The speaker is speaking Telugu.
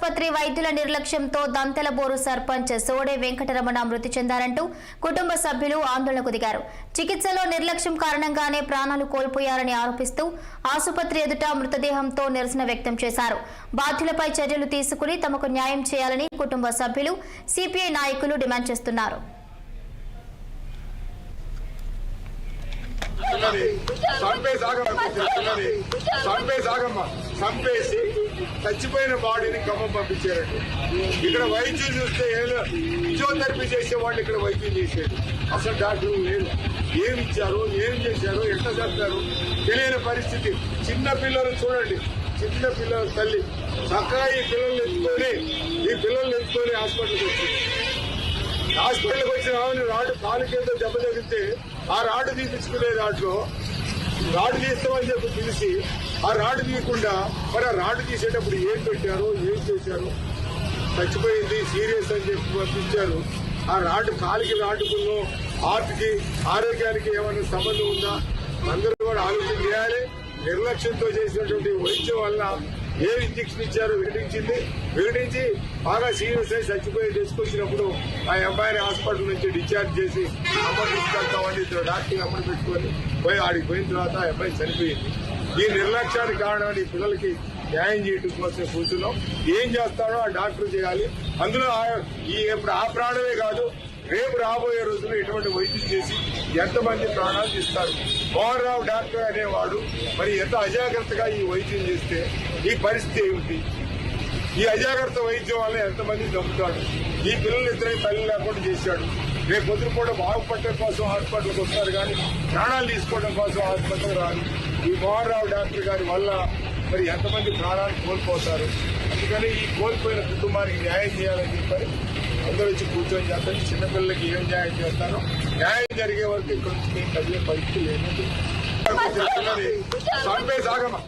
ఆసుపత్రి వైద్యుల నిర్లక్ష్యంతో దంతెలబోరు సర్పంచ్ సోడే వెంకటరమణ మృతి చెందారంటూ కుటుంబ సభ్యులు ఆందోళనకు దిగారు. చికిత్సలో నిర్లక్ష్యం కారణంగానే ప్రాణాలు కోల్పోయారని ఆరోపిస్తూ ఆసుపత్రి ఎదుట మృతదేహంతో నిరసన వ్యక్తం చేశారు. బాధ్యులపై చర్యలు తీసుకుని తమకు న్యాయం చేయాలని కుటుంబ సభ్యులు సిపిఐ నాయకులు డిమాండ్ చేస్తున్నారు. చంపేసి చచ్చిపోయిన బాడీని ఖమ్మం పంపించారండి. ఇక్కడ వైద్యులు చూస్తే ఫిజియోథెరపీ చేసే వాళ్ళు ఇక్కడ వైద్యం చేసేది అసలు డాక్టర్లు లేదు. ఏమి ఇచ్చారు, ఏం చేశారు, ఎట్లా చంపారు తెలియని పరిస్థితి. చిన్న పిల్లలు చూడండి, చిన్న పిల్లల తల్లి చక్కగా ఈ పిల్లల్ని ఎత్తుకొని హాస్పిటల్కి వచ్చింది. హాస్పిటల్కి వచ్చిన ఆమెను రాడు కాలు కింద దెబ్బ తగిలితే ఆ రాడు తీపించుకునే దాంట్లో రాడు తీస్తామని చెప్పి పిలిచి ఆ రాడు తీయకుండా మరి ఆ రాడు తీసేటప్పుడు ఏం పెట్టారు, ఏం చేశారు, చచ్చిపోయింది సీరియస్ అని చెప్పి పంపించారు. ఆ రాడు కాలికి రాడుకుల్లో హార్ట్కి ఆరోగ్యానికి ఏమైనా సంబంధం ఉందా అందరూ కూడా ఆలోచన చేయాలి. నిర్లక్ష్యంతో చేసినటువంటి వైద్యం వల్ల ఏ ఇంజక్షన్ ఇచ్చారో వికటించి బాగా సీరియస్ అయి చచ్చిపోయి తీసుకొచ్చినప్పుడు ఆ అబ్బాయిని హాస్పిటల్ నుంచి డిశ్చార్జ్ చేసి అమ్మ తీసుకెళ్తామని డాక్టర్ అమ్మని పెట్టుకొని పోయి ఆడికి పోయిన తర్వాత ఆ అబ్బాయి చనిపోయింది. ఈ నిర్లక్ష్యానికి కారణమని పిల్లలకి న్యాయం చేయడం కోసం కూర్చున్నాం. ఏం చేస్తాడో ఆ డాక్టర్ చేయాలి. అందులో ఇప్పుడు ఆ ప్రాణమే కాదు, రేపు రాబోయే రోజుల్లో ఇటువంటి వైద్యం చేసి ఎంతమంది ప్రాణాలు తీస్తారు. మోహన్ రావు డాక్టర్ అనేవాడు మరి ఎంత అజాగ్రత్తగా ఈ వైద్యం చేస్తే ఈ పరిస్థితి ఏమిటి? ఈ అజాగ్రత్త వైద్యం వల్ల ఎంతమంది చంపుతాడు. ఈ పిల్లలు ఇద్దరికి తల్లి లేకుండా చేశాడు. రేపు పొద్దున కూడా బాగుపడటం కోసం హాస్పిటల్కి వస్తారు కానీ ప్రాణాలు తీసుకోవడం కోసం హాస్పిటల్ రాదు. ఈ మోహన్ రావు డాక్టర్ గారి వల్ల మరి ఎంతమంది ప్రాణాలు కోల్పోతారు. అందుకని ఈ కోల్పోయిన కుటుంబానికి న్యాయం చేయాలని చెప్పని అందరూ వచ్చి కూర్చొని చేస్తారు. చిన్నపిల్లలకి ఏం న్యాయం చేస్తారో న్యాయం జరిగే వరకు ఇక్కడ నుంచి కదిలే పరిస్థితి లేదు. చంపేసాగమా